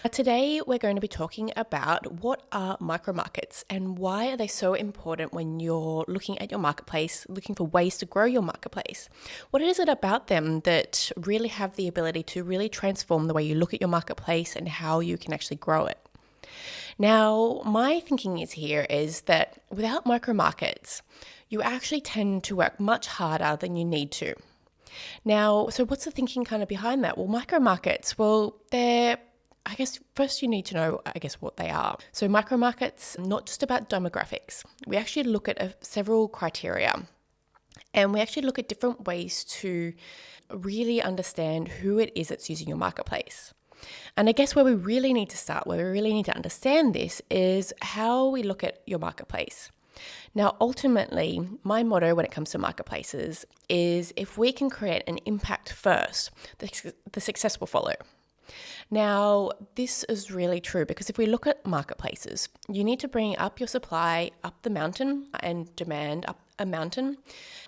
Today, we're going to be talking about what are micro markets and why are they so important when you're looking at your marketplace, looking for ways to grow your marketplace. What is it about them that really have the ability to really transform the way you look at your marketplace and how you can actually grow it? Now, my thinking is that without micro markets, you actually tend to work much harder than you need to. Now, so what's the thinking kind of behind that? Well, micro markets, first you need to know, what they are. So micro markets, not just about demographics. We actually look at several criteria and we actually look at different ways to really understand who it is that's using your marketplace. And I guess where we really need to start, where we really need to understand this is how we look at your marketplace. Now, ultimately, my motto when it comes to marketplaces is if we can create an impact first, the success will follow. Now, this is really true because if we look at marketplaces, you need to bring up your supply up the mountain and demand up a mountain.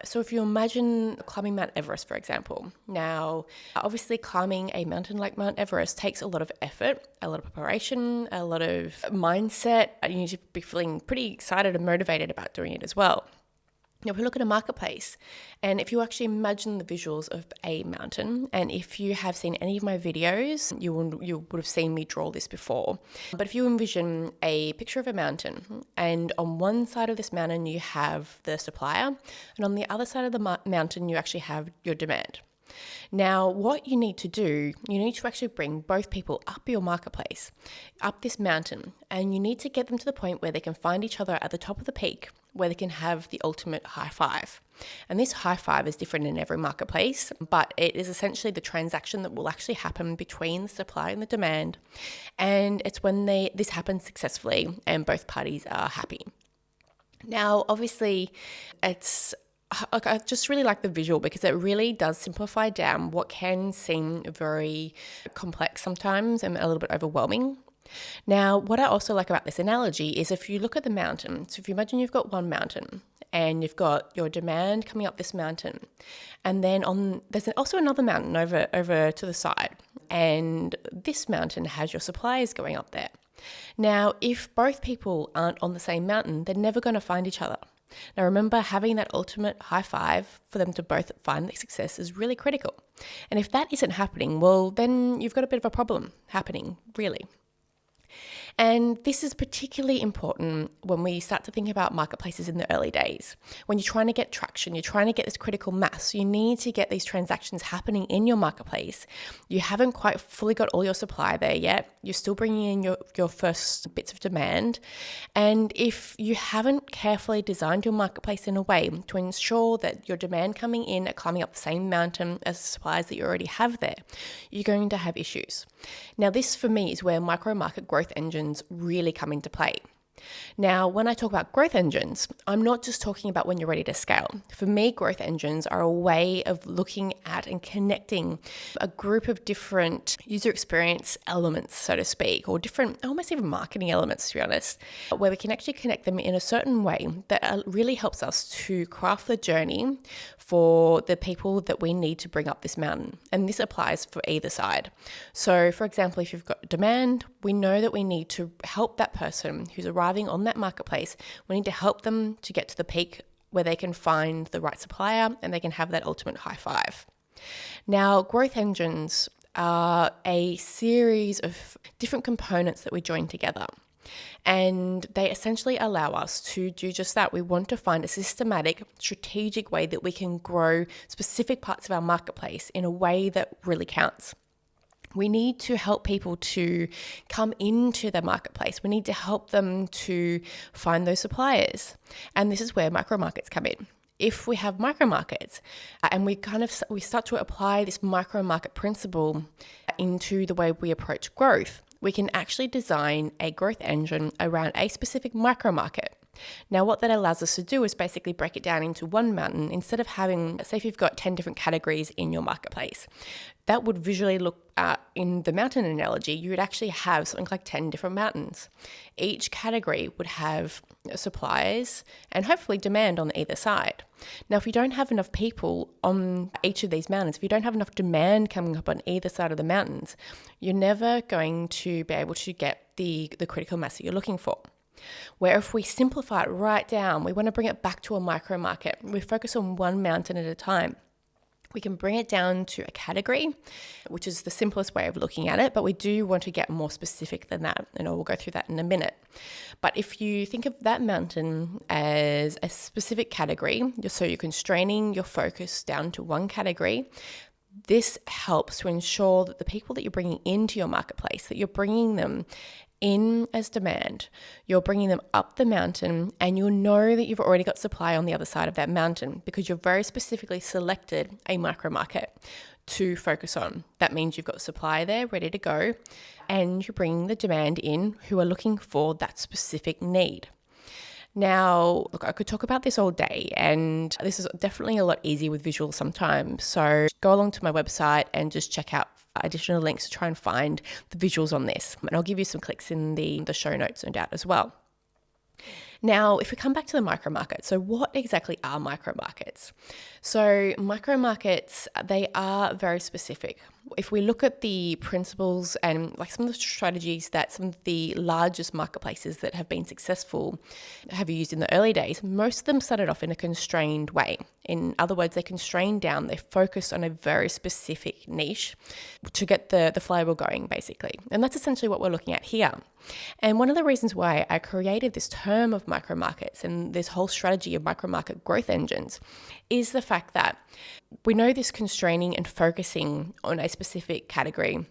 So if you imagine climbing Mount Everest, for example, now, obviously climbing a mountain like Mount Everest takes a lot of effort, a lot of preparation, a lot of mindset. You need to be feeling pretty excited and motivated about doing it as well. Now, if we look at a marketplace, and if you actually imagine the visuals of a mountain, and if you have seen any of my videos, you would have seen me draw this before. But if you envision a picture of a mountain, and on one side of this mountain you have the supplier, and on the other side of the mountain you actually have your demand. Now, what you need to do, you need to actually bring both people up your marketplace, up this mountain, and you need to get them to the point where they can find each other at the top of the peak, where they can have the ultimate high five. And this high five is different in every marketplace, but it is essentially the transaction that will actually happen between the supply and the demand. And it's when this happens successfully and both parties are happy. Now, obviously, I just really like the visual because it really does simplify down what can seem very complex sometimes and a little bit overwhelming. Now, what I also like about this analogy is if you look at the mountain, so if you imagine you've got one mountain and you've got your demand coming up this mountain, and then there's also another mountain over to the side, and this mountain has your suppliers going up there. Now, if both people aren't on the same mountain, they're never going to find each other. Now remember, having that ultimate high five for them to both find the success is really critical. And if that isn't happening, well, then you've got a bit of a problem happening, really. And this is particularly important when we start to think about marketplaces in the early days. When you're trying to get traction, you're trying to get this critical mass, you need to get these transactions happening in your marketplace. You haven't quite fully got all your supply there yet. You're still bringing in your first bits of demand. And if you haven't carefully designed your marketplace in a way to ensure that your demand coming in are climbing up the same mountain as the suppliers that you already have there, you're going to have issues. Now, this for me is where micro market growth engines really come into play. Now, when I talk about growth engines, I'm not just talking about when you're ready to scale. For me, growth engines are a way of looking at and connecting a group of different user experience elements, so to speak, or different, almost even marketing elements, to be honest, where we can actually connect them in a certain way that really helps us to craft the journey for the people that we need to bring up this mountain. And this applies for either side. So, for example, if you've got demand, we know that we need to help that person who's arriving on that marketplace. We need to help them to get to the peak where they can find the right supplier and they can have that ultimate high five. Now, growth engines are a series of different components that we join together. And they essentially allow us to do just that. We want to find a systematic, strategic way that we can grow specific parts of our marketplace in a way that really counts. We need to help people to come into the marketplace. We need to help them to find those suppliers. And this is where micro markets come in. If we have micro markets and we start to apply this micro market principle into the way we approach growth, we can actually design a growth engine around a specific micro market. Now, what that allows us to do is basically break it down into one mountain instead of having, say, if you've got 10 different categories in your marketplace. That would visually look in the mountain analogy, you would actually have something like 10 different mountains. Each category would have supplies and hopefully demand on either side. Now, if you don't have enough people on each of these mountains, if you don't have enough demand coming up on either side of the mountains, you're never going to be able to get the critical mass that you're looking for. Where if we simplify it right down, we want to bring it back to a micro market. We focus on one mountain at a time. We can bring it down to a category, which is the simplest way of looking at it, but we do want to get more specific than that, and we'll go through that in a minute. But if you think of that mountain as a specific category, so you're constraining your focus down to one category, this helps to ensure that the people that you're bringing into your marketplace, that you're bringing them in as demand, you're bringing them up the mountain, and you'll know that you've already got supply on the other side of that mountain because you've very specifically selected a micro market to focus on. That means you've got supply there ready to go, and you're bringing the demand in who are looking for that specific need. Now, look, I could talk about this all day, and this is definitely a lot easier with visuals sometimes. So go along to my website and just check out additional links to try and find the visuals on this. And I'll give you some clicks in the show notes, no doubt, as well. Now, if we come back to the micro market, so what exactly are micro markets? So micro markets, they are very specific. If we look at the principles and like some of the strategies that some of the largest marketplaces that have been successful have used in the early days, most of them started off in a constrained way. In other words, they constrained down, they focused on a very specific niche to get the flywheel going, basically. And that's essentially what we're looking at here. And one of the reasons why I created this term of micro markets and this whole strategy of micro market growth engines is the fact that we know this constraining and focusing on a specific category,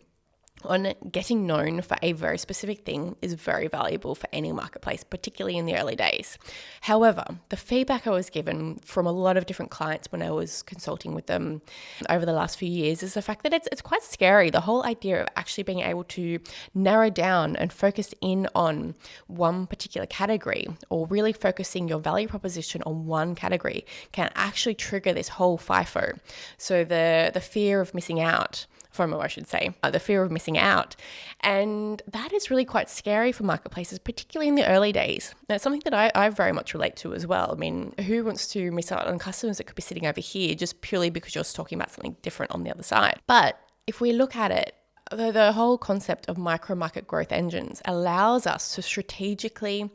on getting known for a very specific thing, is very valuable for any marketplace, particularly in the early days. However, the feedback I was given from a lot of different clients when I was consulting with them over the last few years is the fact that it's quite scary. The whole idea of actually being able to narrow down and focus in on one particular category, or really focusing your value proposition on one category, can actually trigger this whole FIFO. So the fear of missing out, FOMO, I should say, the fear of missing out. And that is really quite scary for marketplaces, particularly in the early days. And it's something that I very much relate to as well. I mean, who wants to miss out on customers that could be sitting over here just purely because you're talking about something different on the other side? But if we look at it, the whole concept of micro market growth engines allows us to strategically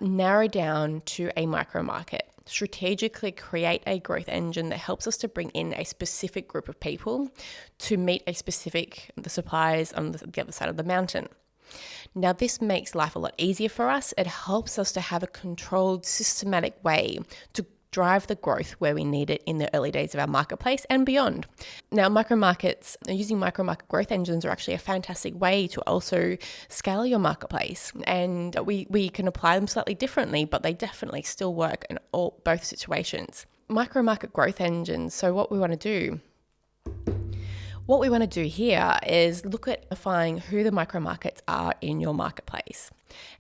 narrow down to a micro market, strategically create a growth engine that helps us to bring in a specific group of people to meet the supplies on the other side of the mountain. Now, this makes life a lot easier for us. It helps us to have a controlled, systematic way to drive the growth where we need it in the early days of our marketplace and beyond. Now, using micro market growth engines are actually a fantastic way to also scale your marketplace. And we can apply them slightly differently, but they definitely still work in both situations. Micro market growth engines. So what we want to do here is look at identifying who the micro markets are in your marketplace.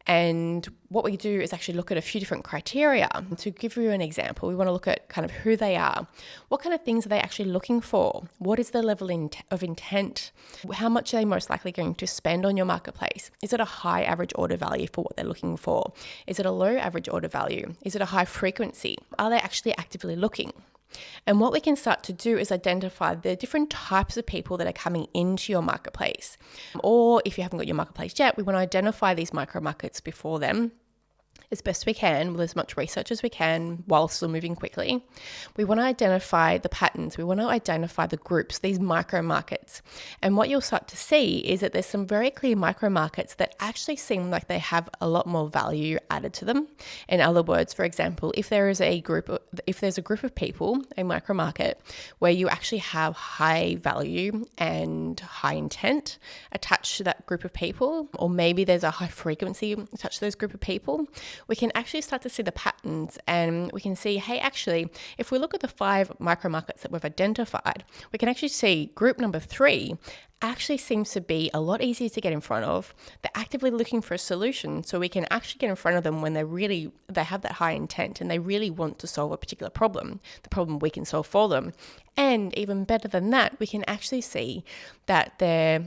And what we do is actually look at a few different criteria. To give you an example, we want to look at kind of who they are. What kind of things are they actually looking for? What is the level of intent? How much are they most likely going to spend on your marketplace? Is it a high average order value for what they're looking for? Is it a low average order value? Is it a high frequency? Are they actually actively looking? And what we can start to do is identify the different types of people that are coming into your marketplace. Or if you haven't got your marketplace yet, we want to identify these micro markets before them as best we can, with as much research as we can while still moving quickly. We want to identify the patterns. We want to identify the groups, these micro markets. And what you'll start to see is that there's some very clear micro markets that actually seem like they have a lot more value added to them. In other words, for example, if there's a group of people, a micro market, where you actually have high value and high intent attached to that group of people, or maybe there's a high frequency attached to those group of people, we can actually start to see the patterns, and we can see, hey, actually, if we look at the 5 micro markets that we've identified, we can actually see group number 3 actually seems to be a lot easier to get in front of. They're actively looking for a solution, so we can actually get in front of them when they have that high intent and they really want to solve a particular problem, the problem we can solve for them. And even better than that, we can actually see that there's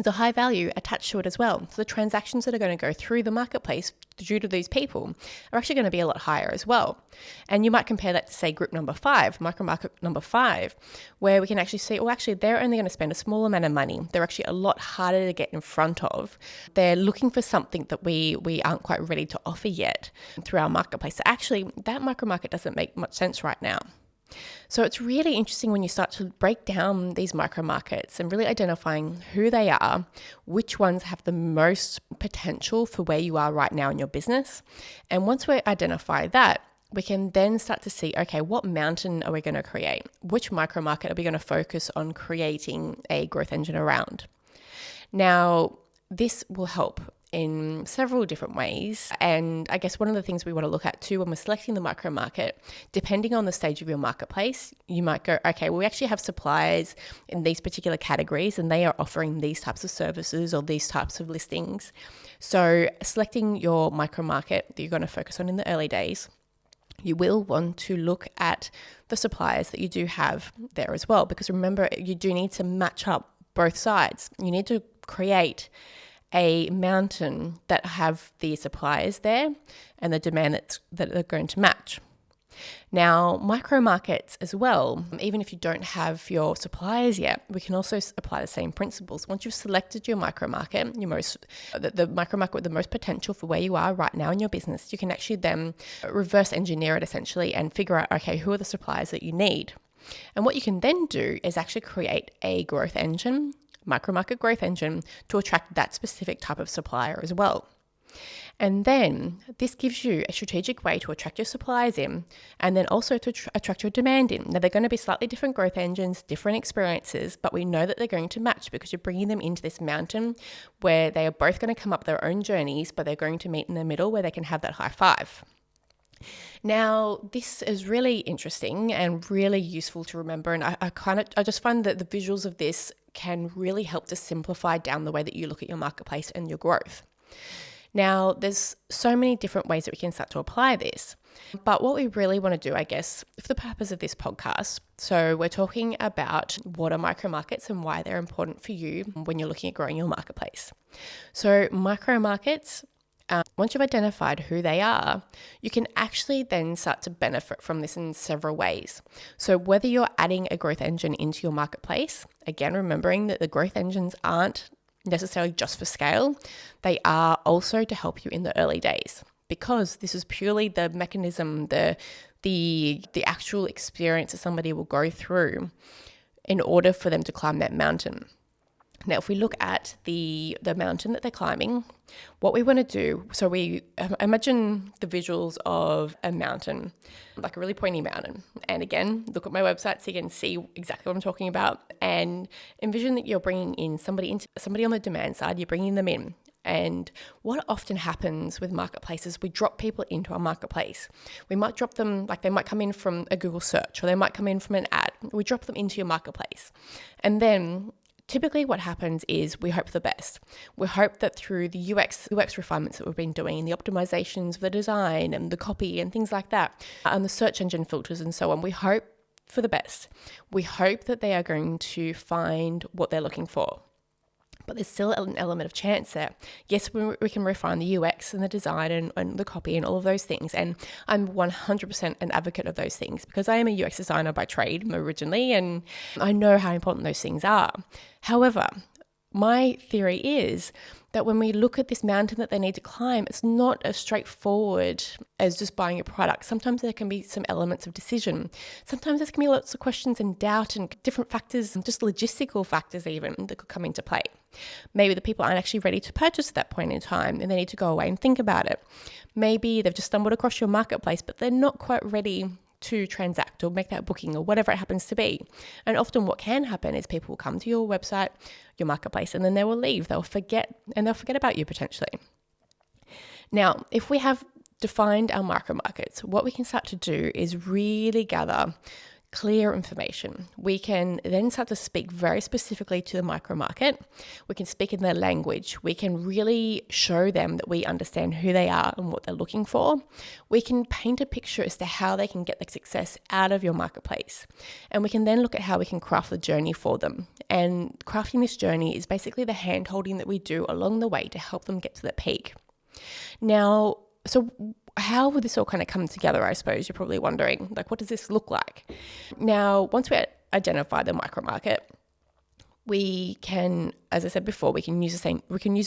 a high value attached to it as well. So the transactions that are going to go through the marketplace due to these people are actually going to be a lot higher as well. And you might compare that to, say, group number 5, micro market number 5, where we can actually see, well, actually, they're only going to spend a small amount of money. They're actually a lot harder to get in front of. They're looking for something that we aren't quite ready to offer yet through our marketplace. So actually, that micro market doesn't make much sense right now. So it's really interesting when you start to break down these micro markets and really identifying who they are, which ones have the most potential for where you are right now in your business. And once we identify that, we can then start to see, okay, what mountain are we going to create? Which micro market are we going to focus on creating a growth engine around? Now, this will help in several different ways. And I guess one of the things we want to look at too when we're selecting the micro market, depending on the stage of your marketplace, you might go, okay, well, we actually have suppliers in these particular categories and they are offering these types of services or these types of listings. So selecting your micro market that you're going to focus on in the early days, you will want to look at the suppliers that you do have there as well, because remember, you do need to match up both sides. You need to create a mountain that have the suppliers there and the demand that are going to match. Now, micro markets as well, even if you don't have your suppliers yet, we can also apply the same principles. Once you've selected your micro market, the micro market with the most potential for where you are right now in your business, you can actually then reverse engineer it essentially and figure out, okay, who are the suppliers that you need? And what you can then do is actually create a growth engine, micro market growth engine, to attract that specific type of supplier as well. And then this gives you a strategic way to attract your suppliers in, and then also to attract your demand in. Now, they're going to be slightly different growth engines, different experiences, but we know that they're going to match because you're bringing them into this mountain where they are both going to come up their own journeys, but they're going to meet in the middle where they can have that high five. Now, this is really interesting and really useful to remember, and I just find that the visuals of this can really help to simplify down the way that you look at your marketplace and your growth. Now, there's so many different ways that we can start to apply this, but what we really want to do, I guess, for the purpose of this podcast, so we're talking about what are micro markets and why they're important for you when you're looking at growing your marketplace. So micro markets, once you've identified who they are, you can actually then start to benefit from this in several ways. So whether you're adding a growth engine into your marketplace, again, remembering that the growth engines aren't necessarily just for scale, they are also to help you in the early days, because this is purely the mechanism, the actual experience that somebody will go through in order for them to climb that mountain. Now, if we look at the mountain that they're climbing, what we want to do, so we imagine the visuals of a mountain, like a really pointy mountain. And again, look at my website so you can see exactly what I'm talking about. And envision that you're bringing in somebody on the demand side, you're bringing them in. And what often happens with marketplaces, we drop people into our marketplace. We might drop them, like they might come in from a Google search or they might come in from an ad. We drop them into your marketplace. And then typically what happens is we hope for the best. We hope that through the UX refinements that we've been doing, the optimizations of the design and the copy and things like that, and the search engine filters and so on, we hope for the best. We hope that they are going to find what they're looking for. But there's still an element of chance there. Yes, we can refine the UX and the design and the copy and all of those things. And I'm 100% an advocate of those things because I am a UX designer by trade originally, and I know how important those things are. However, my theory is that when we look at this mountain that they need to climb, it's not as straightforward as just buying a product. Sometimes there can be some elements of decision. Sometimes there can be lots of questions and doubt and different factors, and just logistical factors even, that could come into play. Maybe the people aren't actually ready to purchase at that point in time and they need to go away and think about it. Maybe they've just stumbled across your marketplace, but they're not quite ready to transact or make that booking or whatever it happens to be. And often what can happen is people will come to your website, your marketplace, and then they will leave. They'll forget about you potentially. Now, if we have defined our micro markets, what we can start to do is really gather clear information. We can then start to speak very specifically to the micro market. We can speak in their language. We can really show them that we understand who they are and what they're looking for. We can paint a picture as to how they can get the success out of your marketplace. And we can then look at how we can craft the journey for them. And crafting this journey is basically the hand holding that we do along the way to help them get to that peak. Now, so how would this all kind of come together, I suppose? You're probably wondering, like, what does this look like? Now, once we identify the micro market, we can, as I said before, we can use the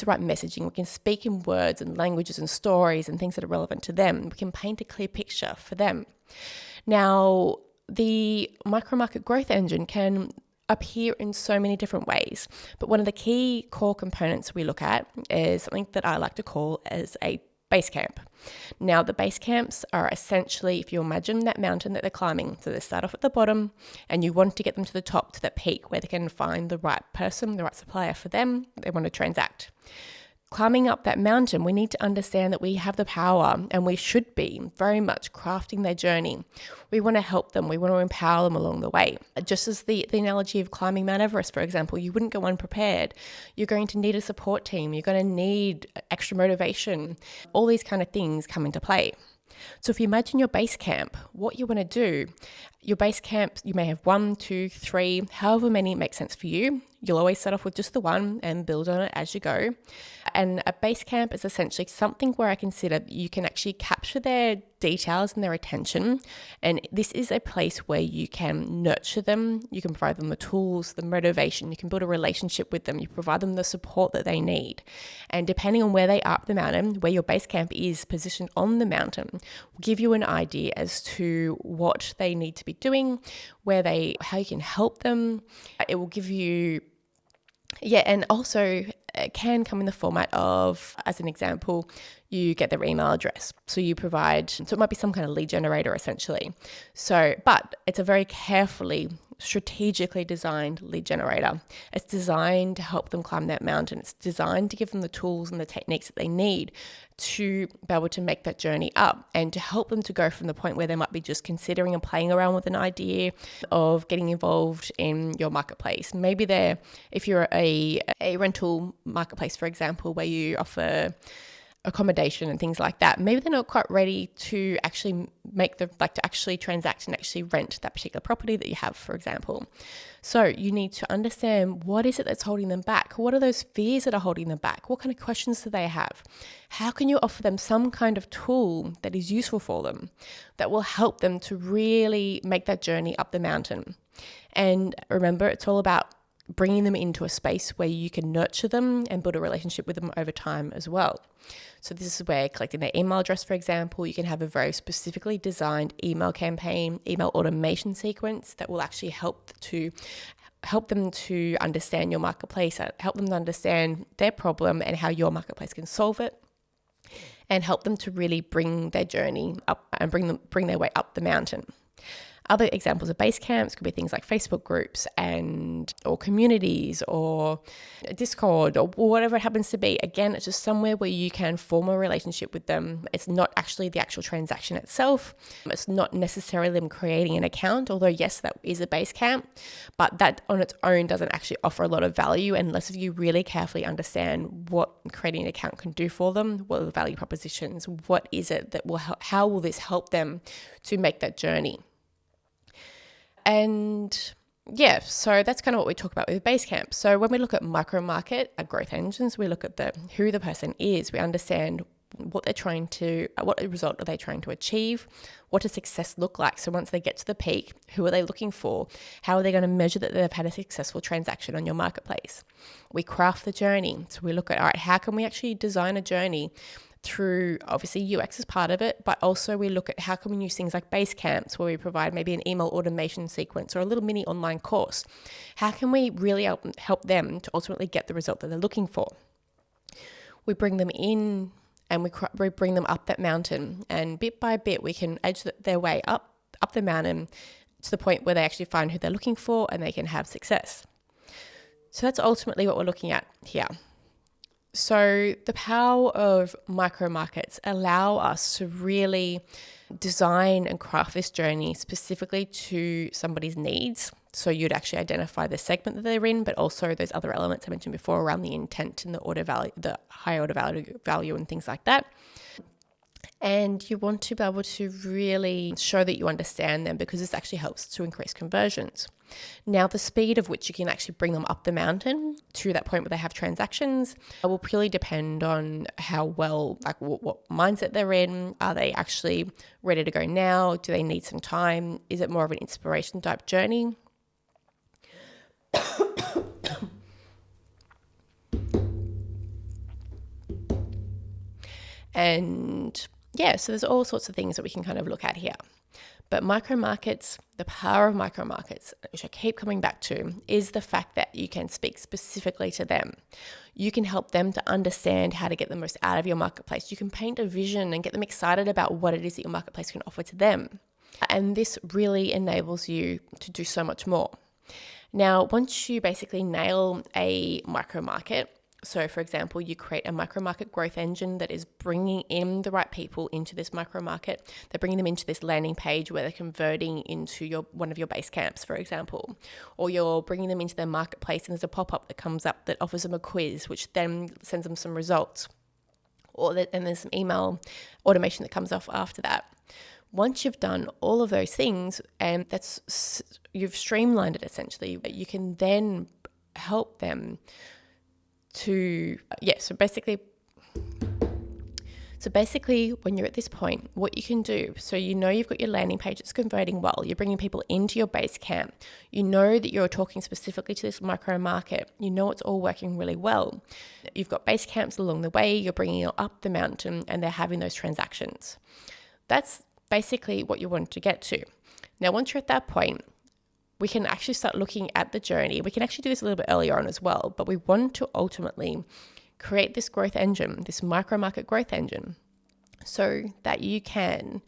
right messaging. We can speak in words and languages and stories and things that are relevant to them. We can paint a clear picture for them. Now, the micro market growth engine can appear in so many different ways, but one of the key core components we look at is something that I like to call as a base camp. Now, the base camps are essentially, if you imagine that mountain that they're climbing, so they start off at the bottom and you want to get them to the top, to that peak where they can find the right person, the right supplier for them, they want to transact. Climbing up that mountain, we need to understand that we have the power and we should be very much crafting their journey. We want to help them. We want to empower them along the way. Just as the analogy of climbing Mount Everest, for example, you wouldn't go unprepared. You're going to need a support team. You're going to need extra motivation. All these kind of things come into play. So if you imagine your base camp, what you want to do, your base camp, you may have 1, 2, 3, however many make sense for you. You'll always start off with just the one and build on it as you go. And a base camp is essentially something where I consider you can actually capture their details and their attention. And this is a place where you can nurture them. You can provide them the tools, the motivation. You can build a relationship with them. You provide them the support that they need. And depending on where they are up the mountain, where your base camp is positioned on the mountain, will give you an idea as to what they need to be doing, how you can help them. It will give you and also it can come in the format of, as an example, you get their email address. So you provide, so it might be some kind of lead generator essentially. But it's a very carefully, strategically designed lead generator. It's designed to help them climb that mountain. It's designed to give them the tools and the techniques that they need to be able to make that journey up and to help them to go from the point where they might be just considering and playing around with an idea of getting involved in your marketplace. Maybe if you're a rental marketplace, for example, where you offer accommodation and things like that, maybe they're not quite ready to actually to actually transact and actually rent that particular property that you have, for example. So you need to understand, what is it that's holding them back? What are those fears that are holding them back? What kind of questions do they have? How can you offer them some kind of tool that is useful for them, that will help them to really make that journey up the mountain? And remember, it's all about bringing them into a space where you can nurture them and build a relationship with them over time as well. So this is where collecting their email address, for example, you can have a very specifically designed email campaign, email automation sequence that will actually help them to understand your marketplace, help them to understand their problem and how your marketplace can solve it, and help them to really bring their journey up and bring their way up the mountain. Other examples of base camps could be things like Facebook groups or communities or Discord or whatever it happens to be. Again, it's just somewhere where you can form a relationship with them. It's not actually the actual transaction itself. It's not necessarily them creating an account, although yes, that is a base camp, but that on its own doesn't actually offer a lot of value unless you really carefully understand what creating an account can do for them, what are the value propositions, what is it that how will this help them to make that journey? And so that's kind of what we talk about with Basecamp. So when we look at micro market growth engines, we look at who the person is. We understand what result are they trying to achieve? What does success look like? So once they get to the peak, who are they looking for? How are they going to measure that they've had a successful transaction on your marketplace? We craft the journey. So we look at, all right, how can we actually design a journey through, obviously UX is part of it, but also we look at how can we use things like base camps where we provide maybe an email automation sequence or a little mini online course. How can we really help them to ultimately get the result that they're looking for? We bring them in and we bring them up that mountain, and bit by bit we can edge their way up the mountain to the point where they actually find who they're looking for and they can have success. So that's ultimately what we're looking at here. So the power of micro markets allow us to really design and craft this journey specifically to somebody's needs. So you'd actually identify the segment that they're in, but also those other elements I mentioned before around the intent and the order value, the high order value and things like that. And you want to be able to really show that you understand them, because this actually helps to increase conversions. Now, the speed of which you can actually bring them up the mountain to that point where they have transactions will purely depend on how well, like what mindset they're in. Are they actually ready to go now? Do they need some time? Is it more of an inspiration type journey? And yeah, so there's all sorts of things that we can kind of look at here. But micro markets, the power of micro markets, which I keep coming back to, is the fact that you can speak specifically to them. You can help them to understand how to get the most out of your marketplace. You can paint a vision and get them excited about what it is that your marketplace can offer to them. And this really enables you to do so much more. Now, once you basically nail a micro market, so for example, you create a micro market growth engine that is bringing in the right people into this micro market. They're bringing them into this landing page where they're converting into one of your base camps, for example, or you're bringing them into their marketplace and there's a pop-up that comes up that offers them a quiz, which then sends them some results, and there's some email automation that comes off after that. Once you've done all of those things and you've streamlined it essentially, you can then help them to, so basically when you're at this point, what you can do, so you know you've got your landing page that's converting well, you're bringing people into your base camp, you know that you're talking specifically to this micro market, you know it's all working really well. You've got base camps along the way, you're bringing it up the mountain and they're having those transactions. That's basically what you want to get to. Now, once you're at that point, we can actually start looking at the journey. We can actually do this a little bit earlier on as well, but we want to ultimately create this growth engine, this micro market growth engine, so that you can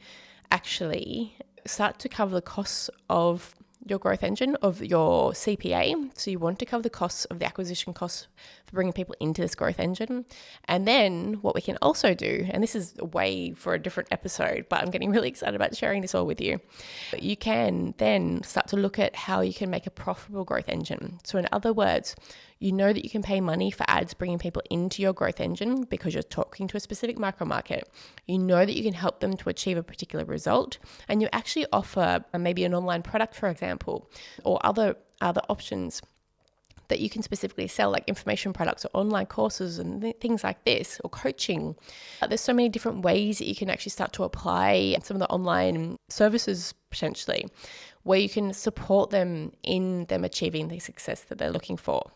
actually start to cover the costs of your growth engine, of your CPA. So you want to cover the costs of the acquisition costs for bringing people into this growth engine. And then what we can also do, and this is way for a different episode, but I'm getting really excited about sharing this all with you. But you can then start to look at how you can make a profitable growth engine. So in other words, you know that you can pay money for ads bringing people into your growth engine because you're talking to a specific micro market. You know that you can help them to achieve a particular result, and you actually offer maybe an online product, for example, or other options that you can specifically sell, like information products or online courses and things like this, or coaching. There's so many different ways that you can actually start to apply some of the online services potentially, where you can support them in them achieving the success that they're looking for.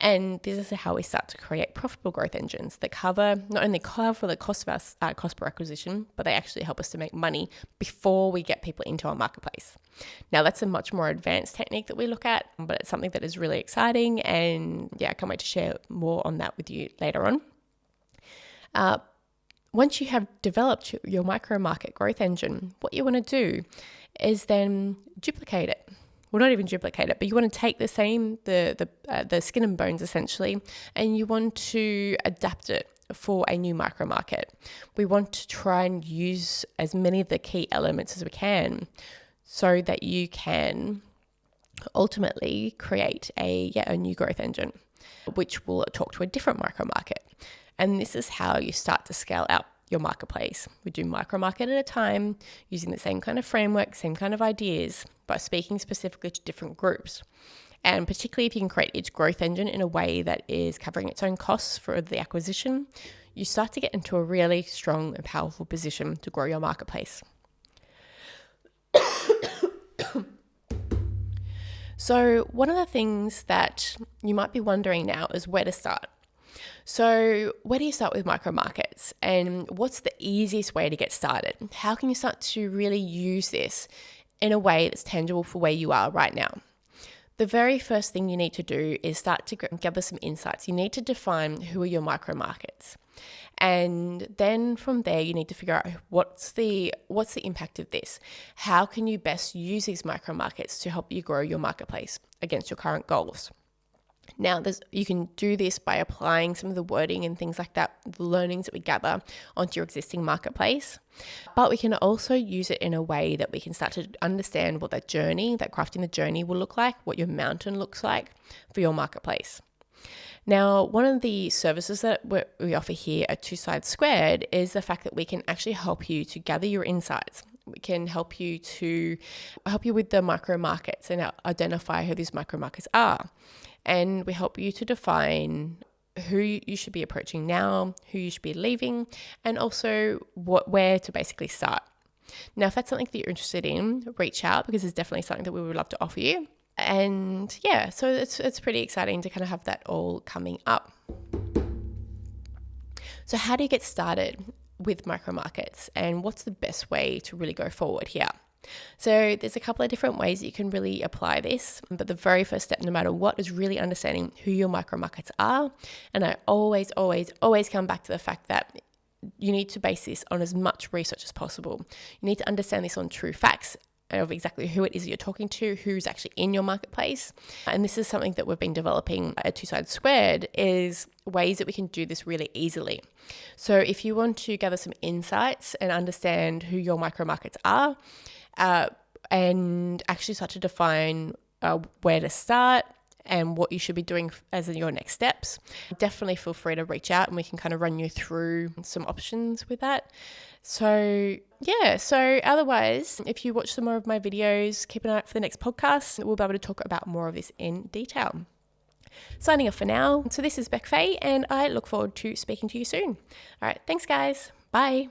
And this is how we start to create profitable growth engines that not only cover the cost of our cost per acquisition, but they actually help us to make money before we get people into our marketplace. Now, that's a much more advanced technique that we look at, but it's something that is really exciting. And I can't wait to share more on that with you later on. Once you have developed your micro market growth engine, what you want to do is then duplicate it. Well, not even duplicate it, but you want to take the skin and bones essentially, and you want to adapt it for a new micro market. We want to try and use as many of the key elements as we can so that you can ultimately create a new growth engine, which will talk to a different micro market. And this is how you start to scale out your marketplace. We do micro market at a time, using the same kind of framework, same kind of ideas, but speaking specifically to different groups. And particularly if you can create each growth engine in a way that is covering its own costs for the acquisition, you start to get into a really strong and powerful position to grow your marketplace. So one of the things that you might be wondering now is where to start. So where do you start with micro markets, and what's the easiest way to get started? How can you start to really use this in a way that's tangible for where you are right now? The very first thing you need to do is start to gather some insights. You need to define who are your micro markets. And then from there, you need to figure out what's the impact of this? How can you best use these micro markets to help you grow your marketplace against your current goals? Now, you can do this by applying some of the wording and things like that, the learnings that we gather onto your existing marketplace. But we can also use it in a way that we can start to understand what that crafting the journey will look like, what your mountain looks like for your marketplace. Now, one of the services that we offer here at Two Sides Squared is the fact that we can actually help you to gather your insights. We can help you with the micro markets and identify who these micro markets are. And we help you to define who you should be approaching now, who you should be leaving, and also where to basically start. Now, if that's something that you're interested in, reach out, because it's definitely something that we would love to offer you. And yeah, so it's pretty exciting to kind of have that all coming up. So how do you get started with micro markets, and what's the best way to really go forward here? So there's a couple of different ways that you can really apply this, but the very first step, no matter what, is really understanding who your micro markets are. And I always come back to the fact that you need to base this on as much research as possible. You need to understand this on true facts of exactly who it is that you're talking to, who's actually in your marketplace. And this is something that we've been developing at Two Sides Squared, is ways that we can do this really easily. So if you want to gather some insights and understand who your micro markets are, and actually start to define where to start and what you should be doing as your next steps, definitely feel free to reach out and we can kind of run you through some options with that. So yeah, so otherwise, if you watch some more of my videos, keep an eye out for the next podcast. We'll be able to talk about more of this in detail. Signing off for now. So this is Beck Faye, and I look forward to speaking to you soon. All right, thanks guys. Bye.